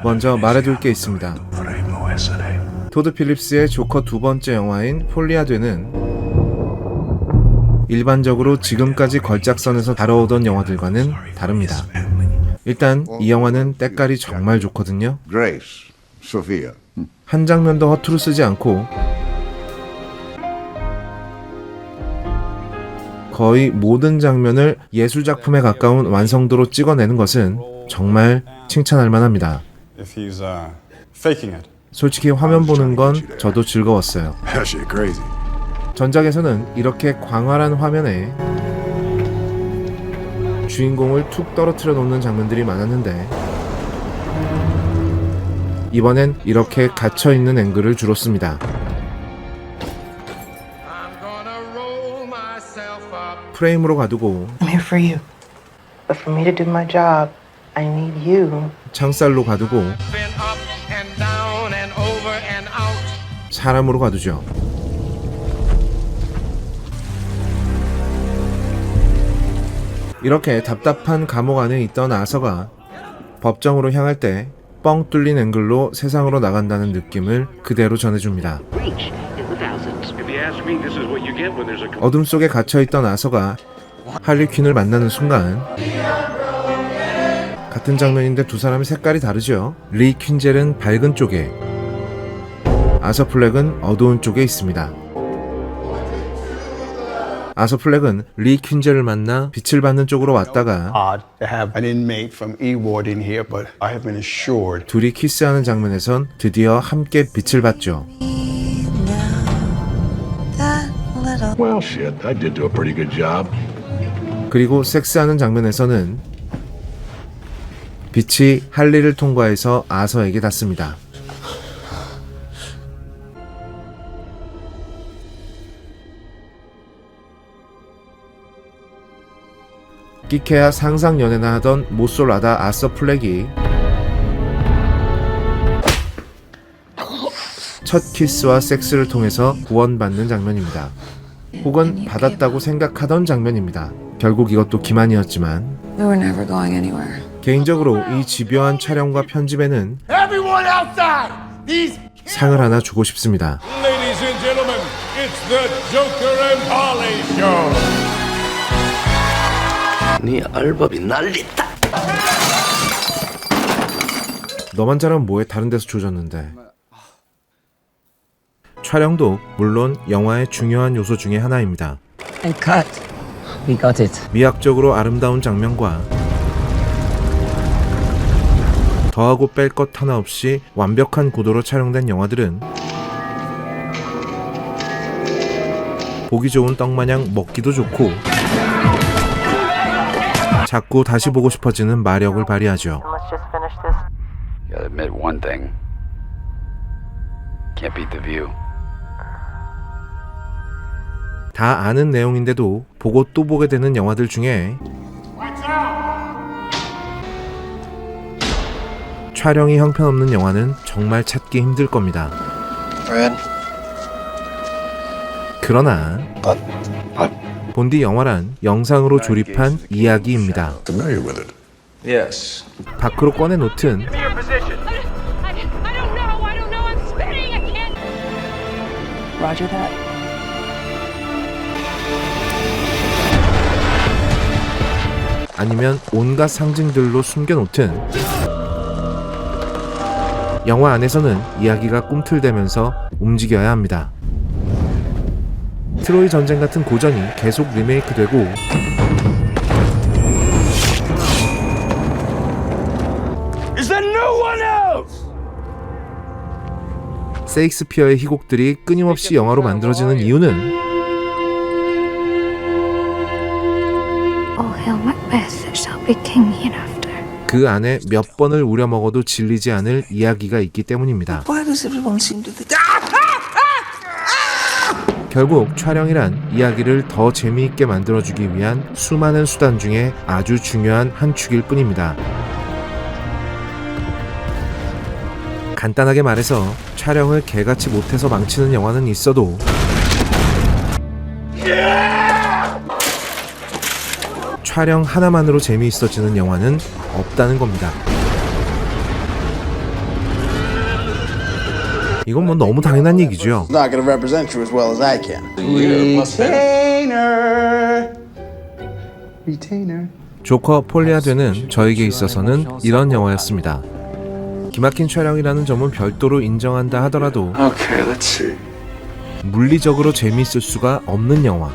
먼저 말해둘 게 있습니다. 토드 필립스의 조커 두 번째 영화인 폴리아드는 일반적으로 지금까지 걸작선에서 다뤄오던 영화들과는 다릅니다. 일단 이 영화는 때깔이 정말 좋거든요. 한 장면도 허투루 쓰지 않고 거의 모든 장면을 예술작품에 가까운 완성도로 찍어내는 것은 정말 칭찬할 만합니다. 솔직히 화면 보는 건 저도 즐거웠어요. 전작에서는 이렇게 광활한 화면에 주인공을 툭 떨어뜨려 놓는 장면들이 많았는데 이번엔 이렇게 갇혀있는 앵글을 주로 씁니다. 프레임으로 가두고 I'm here for you. But for me to do my job, I need you. 창살로 가두고 사람으로 가두죠. 이렇게 답답한 감옥 안에 있던 아서가 법정으로 향할 때 뻥 뚫린 앵글로 세상으로 나간다는 느낌을 그대로 전해줍니다. 어둠 속에 갇혀있던 아서가 할리 퀸을 만나는 순간 같은 장면인데 두 사람의 색깔이 다르죠. 리 퀸젤은 밝은 쪽에, 아서 플렉은 어두운 쪽에 있습니다. 아서 플렉은 리 퀸젤을 만나 빛을 받는 쪽으로 왔다가 둘이 키스하는 장면에선 드디어 함께 빛을 받죠. Well, shit, I did do a pretty good job. 그리고 섹스하는 장면에서는 빛이 할리를 통과해서 아서에게 닿습니다. 끼케야 상상 연애나 하던 모쏠라다 아서 플렉이 첫 키스와 섹스를 통해서 구원받는 장면입니다. 혹은 받았다고 생각하던 장면입니다. 결국 이것도 기만이었지만 개인적으로 이 집요한 촬영과 편집에는 상을 하나 주고 싶습니다. Ladies and gentlemen, it's the Joker and Harley Show. 네 알바비 난리다. 너만 잘하면 뭐해, 다른 데서 조졌는데. 촬영도 물론 영화의 중요한 요소 중에 하나입니다. And cut. We got it. 미학적으로 아름다운 장면과 더하고 뺄 것 하나 없이 완벽한 구도로 촬영된 영화들은 보기 좋은 떡마냥 먹기도 좋고 자꾸 다시 보고 싶어지는 마력을 발휘하죠. Gotta admit one thing. Can't beat the view. 다 아는 내용인데도 보고 또 보게 되는 영화들 중에 촬영이 형편없는 영화는 정말 찾기 힘들 겁니다. 그러나 본디 영화란 영상으로 조립한 이야기입니다. Yes. 밖으로 꺼내놓든 Roger that. 아니면 온갖 상징들로 숨겨놓든 영화 안에서는 이야기가 꿈틀대면서 움직여야 합니다. 트로이 전쟁 같은 고전이 계속 리메이크되고 Is there no one else? 세익스피어의 희곡들이 끊임없이 영화로 만들어지는 이유는 Oh, hail Macbeth, there shall be king hereafter. 그 안에 몇 번을 우려먹어도 질리지 않을 이야기가 있기 때문입니다. Why does everyone seem to think? 결국 촬영이란 이야기를 더 재미있게 만들어주기 위한 수많은 수단 중에 아주 중요한 한 축일 뿐입니다. 간단하게 말해서 촬영을 개같이 못해서 망치는 영화는 있어도 촬영 하나만으로 재미있어지는 영화는 없다는 겁니다. 이건 뭐 너무 당연한 얘기죠. Not gonna represent you as well as I can. Retainer. 조커 폴리아드는 저에게 있어서는 이런 영화였습니다. 기막힌 촬영이라는 점은 별도로 인정한다 하더라도 Okay, let's see. 물리적으로 재미있을 수가 없는 영화.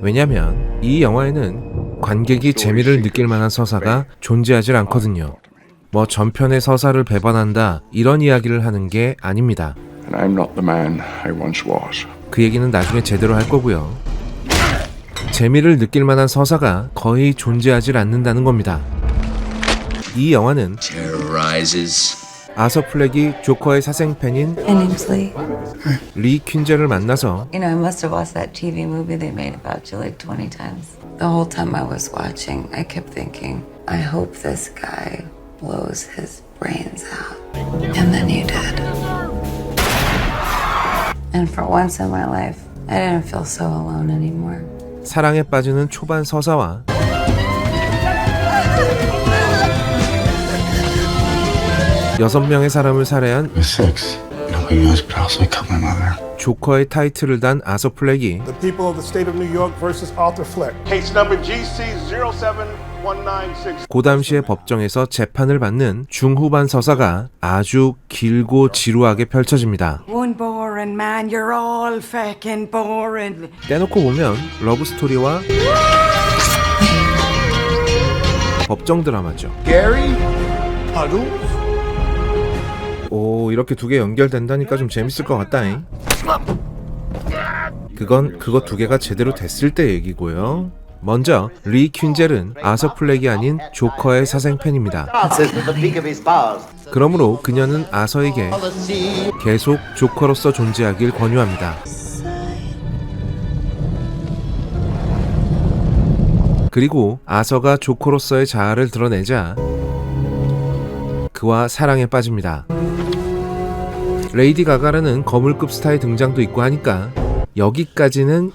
왜냐면 이 영화에는 관객이 재미를 느낄 만한 서사가 존재하질 않거든요. 뭐 전편의 서사를 배반한다 이런 이야기를 하는 게 아닙니다. And I'm not the man I once was. 그 얘기는 나중에 제대로 할 거고요. 재미를 느낄 만한 서사가 거의 존재하질 않는다는 겁니다. 이 영화는 아서 플렉이 조커의 사생팬인 My name's Lee. 리 퀸젤을 만나서 You know, I must have watched that TV movie they made about you like 20 times. The whole time I was watching, I kept thinking, I hope this guy blows his brains out. And then you did. And for once in my life, I didn't feel so alone anymore. 사랑에 빠지는 초반 서사와 여섯 명의 사람을 살해한 Six. Nobody knows, but I also killed my mother. 조커의 타이틀을 단 아서 플렉이 The people of the state of New York versus Arthur Fleck. Case number GC07196. 그 당시의 법정에서 재판을 받는 중후반 서사가 아주 길고 지루하게 펼쳐집니다. One boring man, you're all fucking boring. 떼놓고 보면 러브스토리와 법정 드라마죠. Gary Puddles. 오, 이렇게 두 개 연결된다니까 좀 재밌을 것 같다잉. 그건 그거 두 개가 제대로 됐을 때 얘기고요. 먼저 리 퀸젤은 아서 플렉이 아닌 조커의 사생팬입니다. 그러므로 그녀는 아서에게 계속 조커로서 존재하길 권유합니다. 그리고 아서가 조커로서의 자아를 드러내자 그와 사랑에 빠집니다. 레이디 가가라는 거물급 스타의 등장도 있고 하니까 여기까지는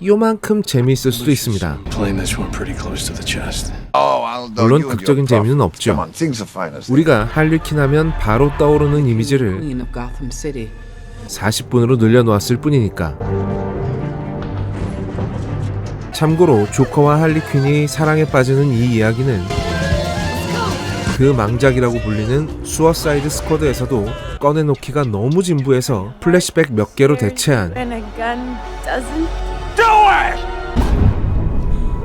요만큼 재미있을 수도 있습니다. 물론 극적인 재미는 없죠. 우리가 할리퀸 하면 바로 떠오르는 이미지를 40분으로 늘려놓았을 뿐이니까. 참고로 조커와 할리퀸이 사랑에 빠지는 이 이야기는 그 망작이라고 불리는 수어사이드 스쿼드에서도 꺼내놓기가 너무 진부해서 플래시백 몇 개로 대체한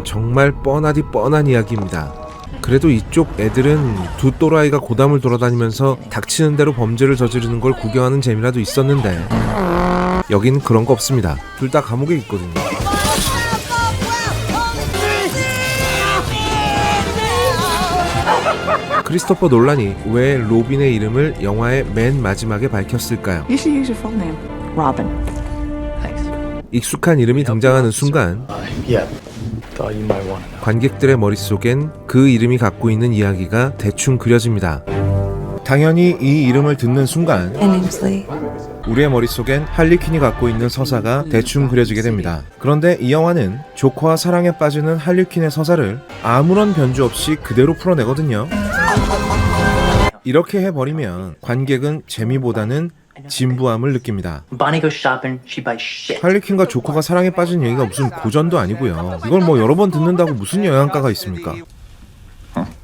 정말 뻔하디 뻔한 이야기입니다. 그래도 이쪽 애들은 두 또라이가 고담을 돌아다니면서 닥치는 대로 범죄를 저지르는 걸 구경하는 재미라도 있었는데 여긴 그런 거 없습니다. 둘 다 감옥에 있거든요. 크리스토퍼 놀란이 왜 로빈의 이름을 영화의 맨 마지막에 밝혔을까요? You should use your full name. Robin. 익숙한 이름이 등장하는 순간 관객들의 머릿속엔 그 이름이 갖고 있는 이야기가 대충 그려집니다. 당연히 이 이름을 듣는 순간 My name's Lee. 우리의 머릿속엔 할리퀸이 갖고 있는 서사가 대충 그려지게 됩니다. 그런데 이 영화는 조커와 사랑에 빠지는 할리퀸의 서사를 아무런 변주 없이 그대로 풀어내거든요. 이렇게 해버리면 관객은 재미보다는 진부함을 느낍니다. 할리퀸과 조커가 사랑에 빠진 얘기가 무슨 고전도 아니고요. 이걸 뭐 여러 번 듣는다고 무슨 영양가가 있습니까?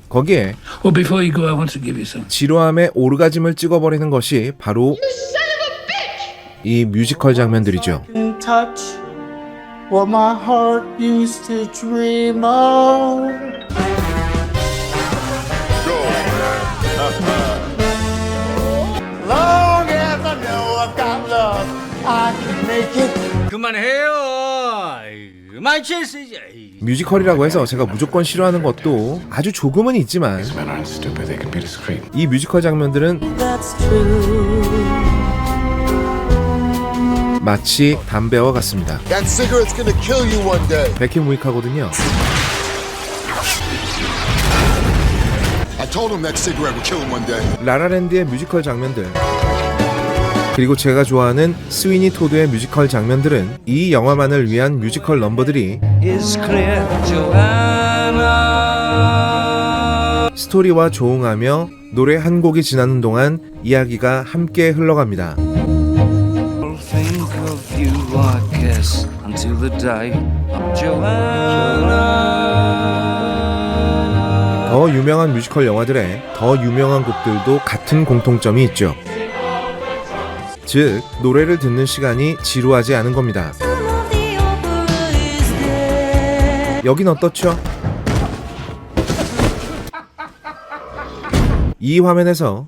거기에 지루함의 오르가즘을 찍어버리는 것이 바로 이 뮤지컬 장면들이죠. 그만해요. 그만 실수지. 뮤지컬이라고 해서 제가 무조건 싫어하는 것도 아주 조금은 있지만 이 뮤지컬 장면들은 마치 담배와 같습니다. 백해무익하거든요. 라라랜드의 뮤지컬 장면들 그리고 제가 좋아하는 스위니 토드의 뮤지컬 장면들은 이 영화만을 위한 뮤지컬 넘버들이 Is clear, Joanna. 스토리와 조응하며 노래 한 곡이 지나는 동안 이야기가 함께 흘러갑니다. 더 유명한 뮤지컬 영화들의 더 유명한 곡들도 같은 공통점이 있죠. 즉, 노래를 듣는 시간이 지루하지 않은 겁니다. 여긴 어떻죠? 이 화면에서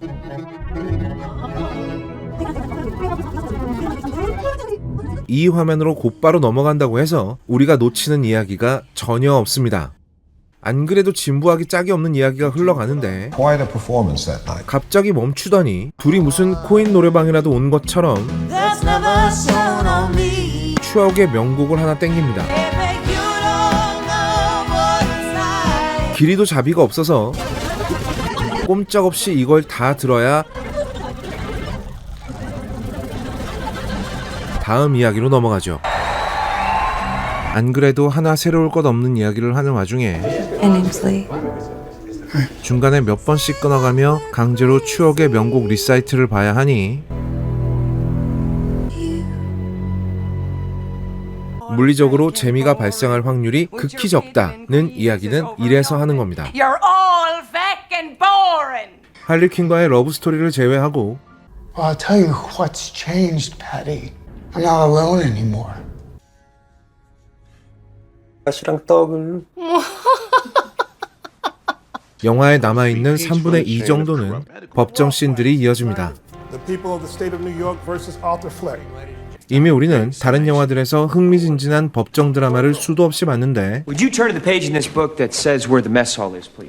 이 화면으로 곧바로 넘어간다고 해서 우리가 놓치는 이야기가 전혀 없습니다. 안 그래도 진부하기 짝이 없는 이야기가 흘러가는데 Quite a performance that night. 갑자기 멈추더니 둘이 무슨 코인 노래방이라도 온 것처럼 추억의 명곡을 하나 땡깁니다. 길이도 자비가 없어서 꼼짝없이 이걸 다 들어야 다음 이야기로 넘어가죠. 안 그래도 하나 새로울 것 없는 이야기를 하는 와중에 중간에 몇 번씩 끊어가며 강제로 추억의 명곡 리사이트를 봐야 하니 물리적으로 재미가 발생할 확률이 극히 적다는 이야기는 이래서 하는 겁니다. You're all fucking boring. 할리퀸과의 러브 스토리를 제외하고 Well, I'll tell you what's changed, Patty. I'm not alone anymore. 영화에 남아있는 3분의 2 정도는 법정 씬들이 이어집니다. 이미 우리는 다른 영화들에서 흥미진진한 법정 드라마를 수도 없이 봤는데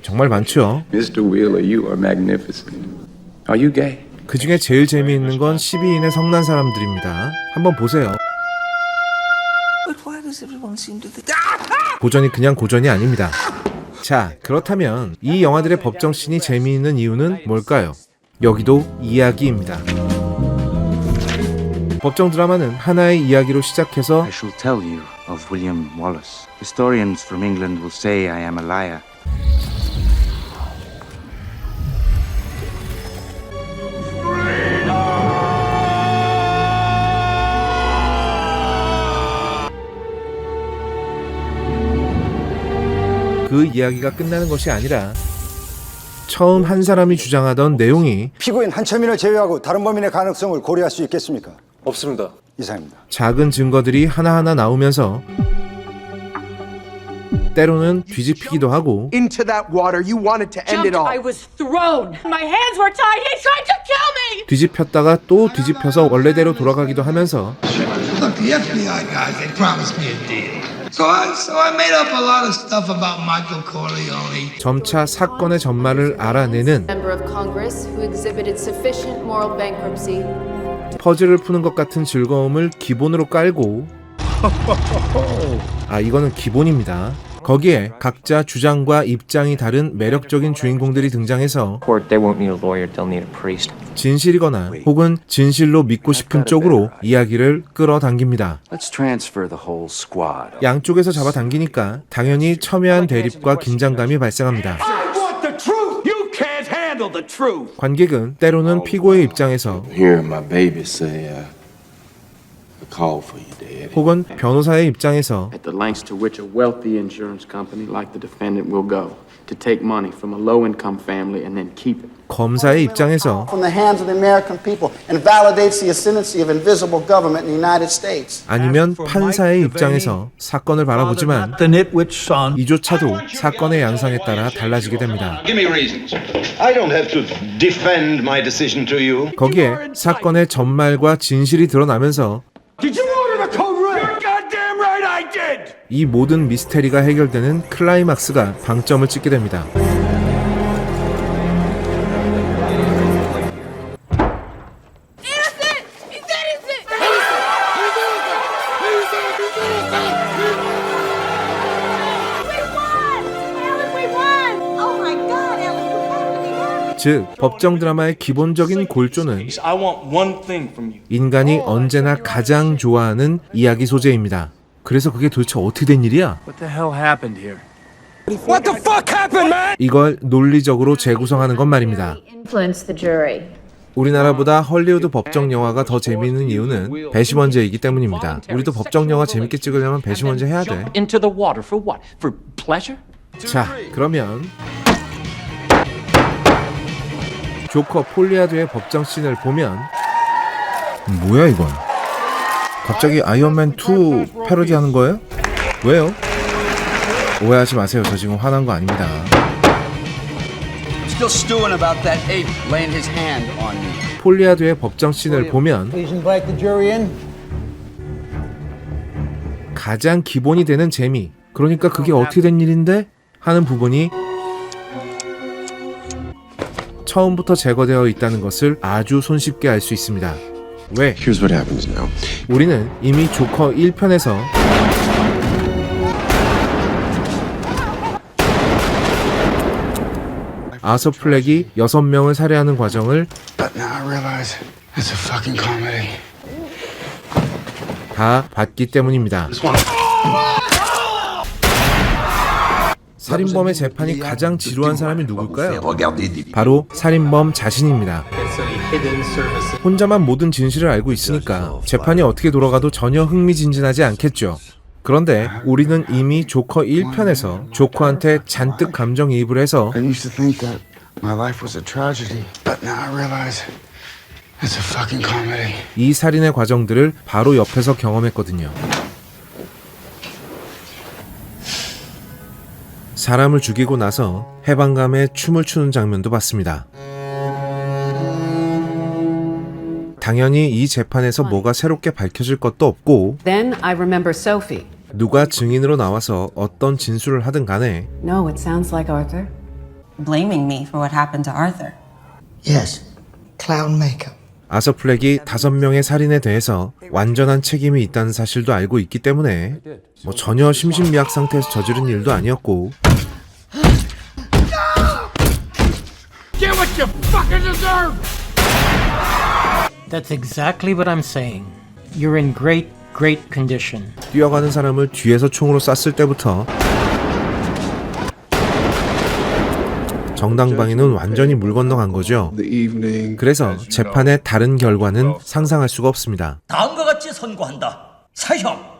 정말 많죠. Mr. Wheeler, you are magnificent. Are you gay? 그 중에 제일 재미있는 건 12인의 성난 사람들입니다. 한번 보세요. 고전이 그냥 고전이 아닙니다. 자, 그렇다면 이 영화들의 법정씬이 재미있는 이유는 뭘까요? 여기도 이야기입니다. 법정 드라마는 하나의 이야기로 시작해서 I shall tell you of William Wallace. Historians from England will say I am a liar. 그 이야기가 끝나는 것이 아니라 처음 한 사람이 주장하던 내용이 피고인 한철민을 제외하고 다른 범인의 가능성을 고려할 수 있겠습니까? 없습니다. 이상입니다. 작은 증거들이 하나하나 나오면서 때로는 뒤집히기도 하고 Into that water, you wanted to end it all. I was thrown. My hands were tied. He tried to kill me. 뒤집혔다가 또 뒤집혀서 원래대로 돌아가기도 하면서 Look, the FBI guys, they promised me a deal. So I made up a lot of stuff about Michael Corleone. 점차 사건의 전말을 알아내는 Member of Congress who exhibited sufficient moral bankruptcy. 퍼즐을 푸는 것 같은 즐거움을 기본으로 깔고 이거는 기본입니다. 거기에 각자 주장과 입장이 다른 매력적인 주인공들이 등장해서 진실이거나 혹은 진실로 믿고 싶은 쪽으로 이야기를 끌어당깁니다. 양쪽에서 잡아당기니까 당연히 첨예한 대립과 긴장감이 발생합니다. 관객은 때로는 피고의 입장에서 혹은 변호사의 입장에서 at the lengths to which a wealthy insurance company like the defendant will go to take money from a low-income family and then keep it. 검사의 입장에서 From the hands of the American people and validates the ascendancy of invisible government in the United States. 아니면 판사의 입장에서 사건을 바라보지만 이조차도 사건의 양상에 따라 달라지게 됩니다. Give me reasons. I don't have to defend my decision to you. 거기에 사건의 전말과 진실이 드러나면서 Did you order the code red? You're goddamn right I did! 이 모든 미스테리가 해결되는 클라이막스가 방점을 찍게 됩니다. 즉, 법정 드라마의 기본적인 골조는 인간이 언제나 가장 좋아하는 이야기 소재입니다. 그래서 그게 도대체 어떻게 된 일이야? What the hell happened here? What the fuck happened, man? 이걸 논리적으로 재구성하는 건 말입니다. Influence the jury. 우리나라보다 헐리우드 법정 영화가 더 재미있는 이유는 배심원제이기 때문입니다. 우리도 법정 영화 재밌게 찍으려면 배심원제 해야 돼. Into the water for what? For pleasure? 자, 그러면 조커 폴리아드의 법정 씬을 보면 뭐야 이건? 갑자기 아이언맨 2 패러디하는 거예요? 왜요? 오해하지 마세요. 저 지금 화난 거 아닙니다. Still stewing about that ape laying his hand on me. 폴리아드의 법정 씬을 보면 Please invite the jury in. 가장 기본이 되는 재미, 그러니까 그게 어떻게 된 일인데? 하는 부분이 처음부터 제거되어 있다는 것을 아주 손쉽게 알 수 있습니다. 왜? Here's what happens now. 우리는 이미 조커 1편에서 아서 플렉이 6명을 살해하는 과정을 But now I realize it's a fucking comedy. 다 봤기 때문입니다. 살인범의 재판이 가장 지루한 사람이 누굴까요? 바로 살인범 자신입니다. 혼자만 모든 진실을 알고 있으니까 재판이 어떻게 돌아가도 전혀 흥미진진하지 않겠죠. 그런데 우리는 이미 조커 1편에서 조커한테 잔뜩 감정이입을 해서 I used to think that my life was a tragedy, but now I realize it's a fucking comedy. 이 살인의 과정들을 바로 옆에서 경험했거든요. 사람을 죽이고 나서 해방감에 춤을 추는 장면도 봤습니다. 당연히 이 재판에서 뭐가 새롭게 밝혀질 것도 없고 Then I remember Sophie. 누가 증인으로 나와서 어떤 진술을 하든 간에 No, it sounds like Arthur. Blaming me for what happened to Arthur. Yes. Clown makeup. 아서 플렉이 5명의 살인에 대해서 완전한 책임이 있다는 사실도 알고 있기 때문에 뭐 전혀 심신미약 상태에서 저지른 일도 아니었고 Get what you fucking deserve! That's exactly what I'm saying. You're in great condition. 뛰어가는 사람을 뒤에서 총으로 쐈을 때부터 정당방위는 완전히 물 건너간 거죠. 그래서 재판의 다른 결과는 상상할 수가 없습니다. 다음과 같이 선고한다. 사형.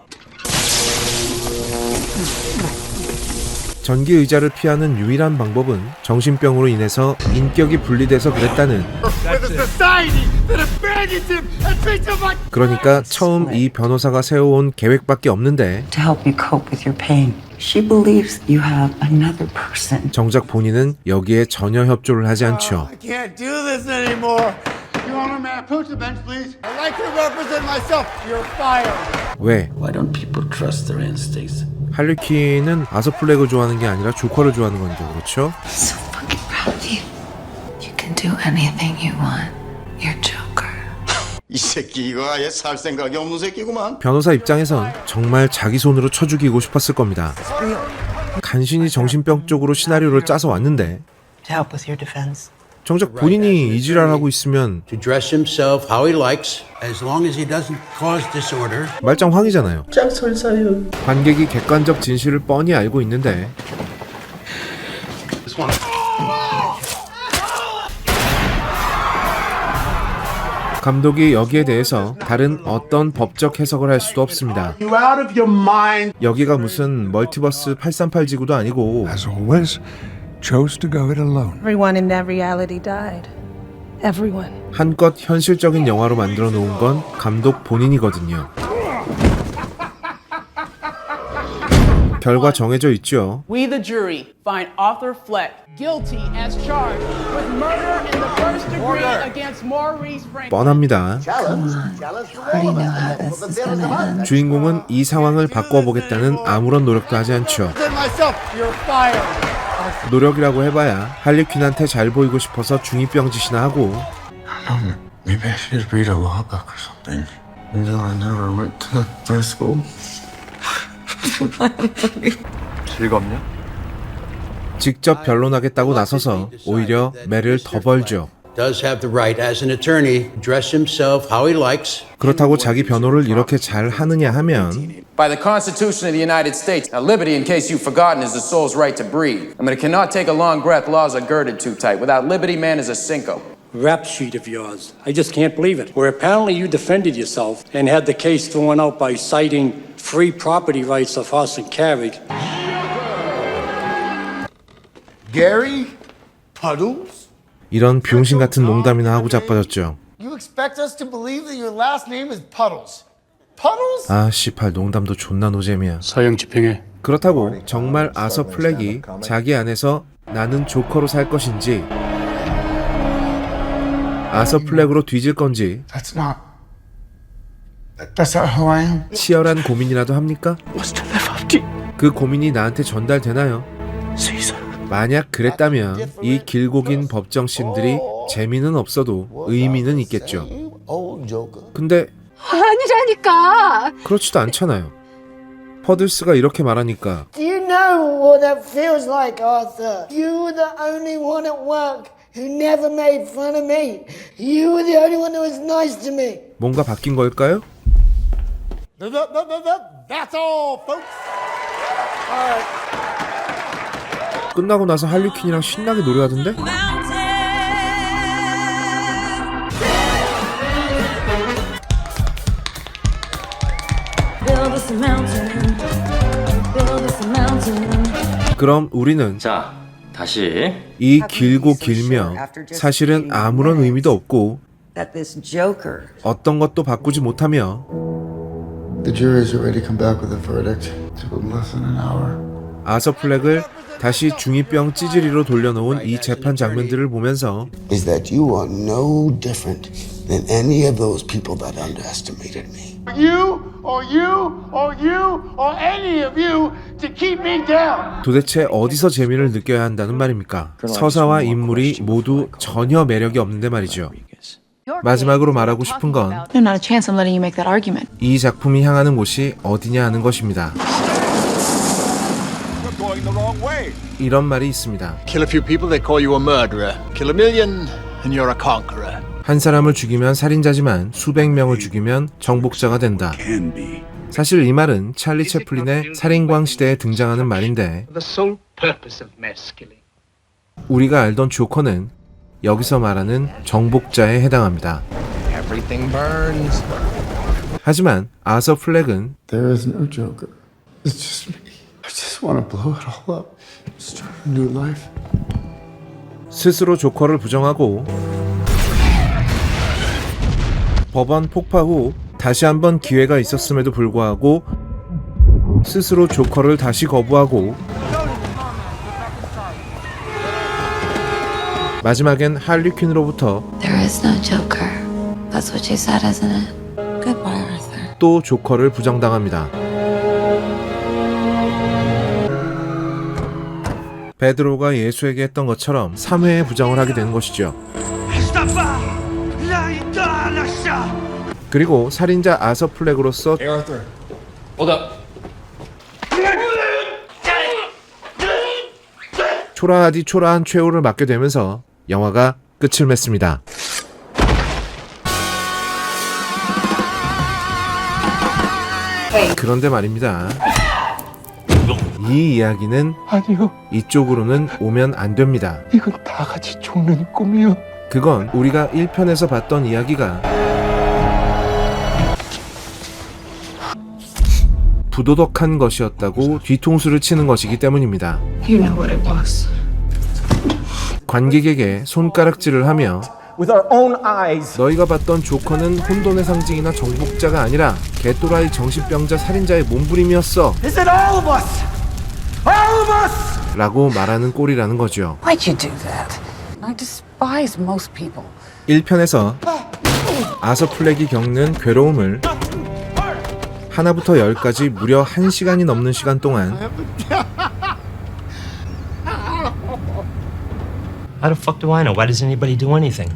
전기 의자를 피하는 유일한 방법은 정신병으로 인해서 인격이 분리돼서 그랬다는 그러니까 처음 이 변호사가 세워온 계획밖에 없는데 To help you cope with your pain. She believes you have another person. 정작 본인은 여기에 전혀 협조를 하지 않죠. I can't do this anymore. Your Honor, may I approach the bench, please? I'd like to represent myself. You're fired. 왜? Why don't people trust their instincts? 할리퀸은 아서 플렉을 좋아하는 게 아니라 조커를 좋아하는 건데 그렇죠? So fucking proud of you. You can do anything you want. You're Joker. 이 새끼 이거 아예 살 생각이 없는 새끼구만. 변호사 입장에선 정말 자기 손으로 쳐 죽이고 싶었을 겁니다. 간신히 정신병 쪽으로 시나리오를 짜서 왔는데 To help with your defense. 정작 본인이 이 지랄하고 있으면 To dress himself how he likes, as long as he doesn't cause disorder. 말짱 황이잖아요. 짝설사요. 관객이 객관적 진실을 뻔히 알고 있는데 감독이 여기에 대해서 다른 어떤 법적 해석을 할 수도 없습니다. You out of your mind. 여기가 무슨 멀티버스 838 지구도 아니고 As always, chose to go it alone. Everyone in that reality died. Everyone. 한껏 현실적인 영화로 만들어 놓은 건 감독 본인이거든요. 결과 정해져 있죠. We the jury find Arthur Fleck guilty as charged with murder in the first degree against Maurice Frank. 뻔합니다. Already know how this is gonna end. 주인공은 이 상황을 바꿔보겠다는 아무런 노력도 하지 않죠. You're fired. 노력이라고 해봐야 할리퀸한테 잘 보이고 싶어서 중2병 짓이나 하고 Maybe I should read a law book or something. Until I never went to high school. 직접 변론하겠다고 나서서 오히려 매를 더 벌죠. does have the right, as an attorney, to dress himself how he likes. 그렇다고 자기 변호를 이렇게 잘 하느냐 하면 By the Constitution of the United States, now liberty, in case you've forgotten, is the soul's right to breathe. I mean, it cannot take a long breath. Laws are girded too tight. Without liberty, man is a cinco. Rap sheet of yours. I just can't believe it. Where apparently you defended yourself and had the case thrown out by citing free property rights of horse and carriage. Gary Puddles? 이런 병신 같은 농담이나 하고 자빠졌죠. You expect us to believe that your last name is Puddles? Puddles? 아 씨발 농담도 존나 노잼이야. 사형 집행해. 그렇다고 정말 아서 플렉이 자기 안에서 나는 조커로 살 것인지 아서 플렉으로 뒤질 건지 That's not who I am. 치열한 고민이라도 합니까? 그 고민이 나한테 전달되나요? 만약 그랬다면 이 길고 긴 법정씬들이 재미는 없어도 의미는 있겠죠. 근데 아니라니까. 그렇지도 않잖아요. 퍼들스가 이렇게 말하니까 Do you know what that feels like, Arthur? You were the only one at work who never made fun of me. You were the only one who was nice to me. 뭔가 바뀐 걸까요? That's all, folks. All right. 끝나고 나서 할리퀸이랑 신나게 노래하던데? 그럼 우리는 자, 다시 이 길고 길며 사실은 아무런 의미도 없고 어떤 것도 바꾸지 못하며 The jury's already come back with a verdict. Took less than an hour. 아서 플렉을 다시 중2병 찌질이로 돌려놓은 이 재판 장면들을 보면서 Is that you are no different than any of those people that underestimated me. You or any of you to keep me down. 도대체 어디서 재미를 느껴야 한다는 말입니까? 서사와 인물이 모두 전혀 매력이 없는데 말이죠. 마지막으로 말하고 싶은 건 There's not a chance I'm letting you make that argument. 이 작품이 향하는 곳이 어디냐 하는 것입니다. 이런 말이 있습니다. Kill a few people, they call you a murderer. Kill a million, and you're a conqueror. 한 사람을 죽이면 살인자지만 수백 명을 죽이면 정복자가 된다. 사실 이 말은 찰리 채플린의 살인광 시대에 등장하는 말인데 우리가 알던 조커는 여기서 말하는 정복자에 해당합니다. 하지만 아서 플렉은 There is no Joker. It's just me. I just want to blow it all up. Start a new life. 스스로 조커를 부정하고 법원 폭파 후 다시 한번 기회가 있었음에도 불구하고 스스로 조커를 다시 거부하고 마지막엔 할리퀸으로부터 There is no Joker. That's what you said, isn't it? Goodbye, Arthur. 또 조커를 부정당합니다. 베드로가 예수에게 했던 것처럼 3회의 부정을 하게 되는 것이죠. 그리고 살인자 아서 플렉으로서 Hey, Arthur. Hold up. 초라하디 초라한 최후를 맞게 되면서 영화가 끝을 맺습니다. 그런데 말입니다. 이 이야기는 아니요. 이쪽으로는 오면 안 됩니다. 이건 다 같이 죽는 꿈이요. 그건 우리가 1편에서 봤던 이야기가 부도덕한 것이었다고 뒤통수를 치는 것이기 때문입니다. You know what it was. 관객에게 손가락질을 하며 With our own eyes. 너희가 봤던 조커는 혼돈의 상징이나 정복자가 아니라 개또라이 정신병자 살인자의 몸부림이었어 Is it all of us? All of us! 라고 말하는 꼴이라는 거죠. Why'd you do that? I despise most people. 1편에서 아서 플렉이 겪는 괴로움을 하나부터 10까지 무려 1시간이 넘는 시간 동안 How the fuck do I know? Why does anybody do anything?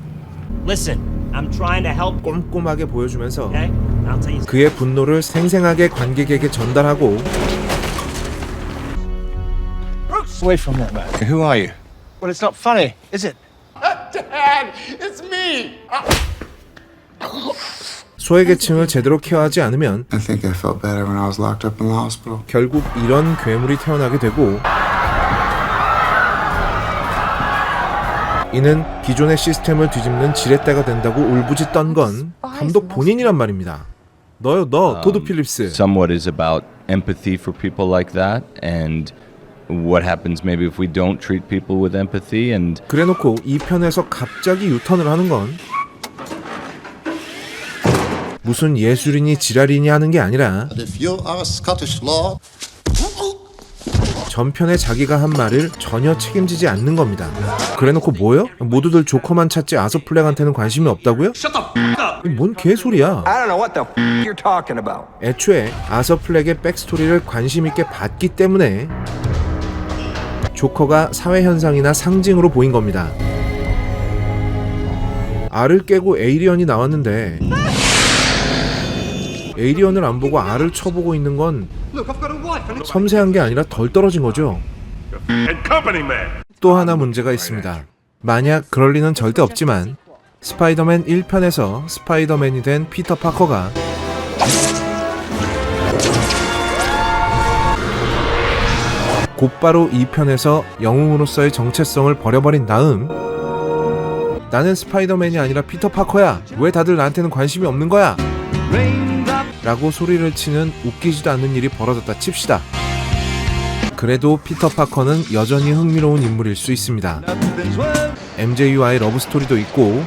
Listen, I'm trying to help. 꼼꼼하게 보여주면서 Okay? I'll tell you. 그의 분노를 생생하게 관객에게 전달하고 Away from that man. Who are you? Well, it's not funny, is it? Dad, it's me. 소외계층을 제대로 케어하지 않으면 I think I felt better when I was locked up in the hospital. 결국 이런 괴물이 태어나게 되고, 이는 기존의 시스템을 뒤집는 지렛대가 된다고 울부짖던 건 감독 본인이란 말입니다. 너 토드 필립스. Somewhat is about empathy for people like that, and what happens maybe if we don't treat people with empathy. And 그래놓고 이 편에서 갑자기 유턴을 하는 건 무슨 예술인이 지랄이니 하는 게 아니라 전편에 자기가 한 말을 전혀 책임지지 않는 겁니다. 그래놓고 뭐요? 모두들 조커만 찾지 아서플렉한테는 관심이 없다고요? 뭔 개소리야. I don't know what the you're talking about. 애초에 아서플렉의 백스토리를 관심 있게 봤기 때문에 조커가 사회현상이나 상징으로 보인 겁니다. 알을 깨고 에이리언이 나왔는데 에이리언을 안 보고 알을 쳐보고 있는 건 섬세한 게 아니라 덜 떨어진 거죠. 또 하나 문제가 있습니다. 만약 그럴 리는 절대 없지만 스파이더맨 1편에서 스파이더맨이 된 피터 파커가 곧바로 2편에서 영웅으로서의 정체성을 버려버린 다음 나는 스파이더맨이 아니라 피터 파커야. 왜 다들 나한테는 관심이 없는 거야? 라고 소리를 치는 웃기지도 않는 일이 벌어졌다 칩시다. 그래도 피터 파커는 여전히 흥미로운 인물일 수 있습니다. MJ와의 러브스토리도 있고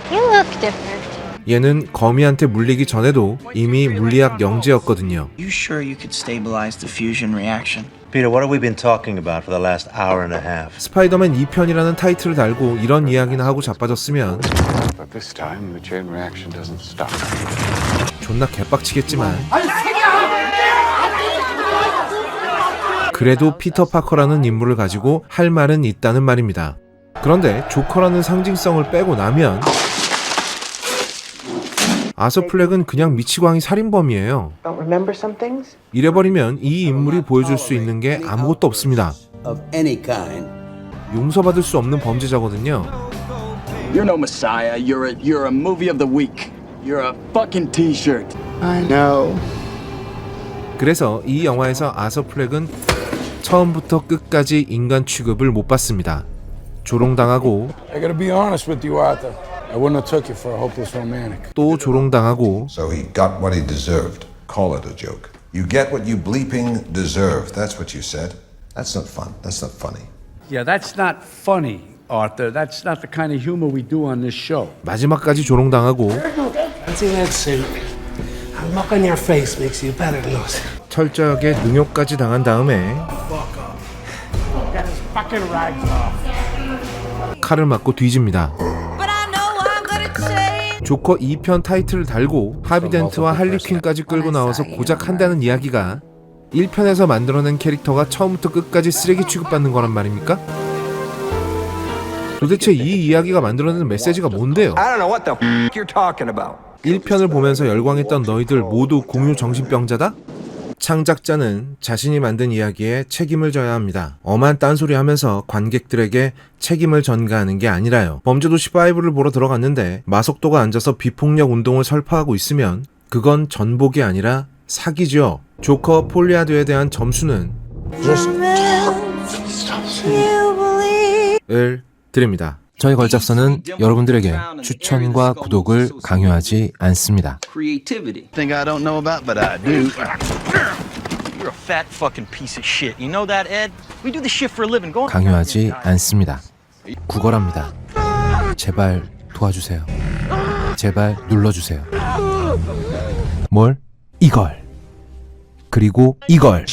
얘는 거미한테 물리기 전에도 이미 물리학 영재였거든요. You sure you could stabilize the fusion reaction? Peter, what have we been talking about for the last hour and a half? 스파이더맨 2편이라는 타이틀을 달고 이런 이야기나 하고 자빠졌으면 But this time the chain reaction doesn't stop. 존나 개빡치겠지만 그래도 피터 파커라는 인물을 가지고 할 말은 있다는 말입니다. 그런데 조커라는 상징성을 빼고 나면 아서플렉은 그냥 미치광이 살인범이에요. Don't remember some things? 이래버리면 이 인물이 보여줄 수 있는 게 아무것도 없습니다. 용서받을 수 없는 범죄자거든요. You're no messiah. You're a movie of the week. You're a fucking t-shirt. I know. 그래서 이 영화에서 아서플렉은 처음부터 끝까지 인간 취급을 못 받습니다. 조롱당하고 I gotta be honest with you, Arthur. I wouldn't have took you for a hopeless romantic. 또 조롱당하고 So he got what he deserved. Call it a joke. You get what you bleeping deserve. That's what you said. That's not fun. That's not funny. Yeah, that's not funny, Arthur. That's not the kind of humor we do on this show. 마지막까지 조롱당하고 What's in that suit? A look on your face makes you better lose. 철저하게 능욕까지 당한 다음에 Get his fucking rags off. 칼을 맞고 뒤집니다. 조커 2편 타이틀을 달고 하비덴트와 할리퀸까지 끌고 나와서 고작 한다는 이야기가 1편에서 만들어낸 캐릭터가 처음부터 끝까지 쓰레기 취급받는 거란 말입니까? 도대체 이 이야기가 만들어내는 메시지가 뭔데요? I don't know what the you're talking about. 1편을 보면서 열광했던 너희들 모두 공유 정신병자다? 창작자는 자신이 만든 이야기에 책임을 져야 합니다. 엄한 딴소리 하면서 관객들에게 책임을 전가하는 게 아니라요. 범죄도시 5를 보러 들어갔는데 마석도가 앉아서 비폭력 운동을 설파하고 있으면 그건 전복이 아니라 사기죠. 조커 폴리아드에 대한 점수는 을 드립니다. 저희 걸작서는 여러분들에게 추천과 구독을 강요하지 않습니다. Creativity. Think I don't know about, but I do. You're a fat fucking piece of shit. You know that, Ed? We do this shit for a living. Go on. 강요하지 않습니다. 구걸합니다. 제발 도와주세요. 제발 눌러주세요. 뭘? 이걸. 그리고 이걸.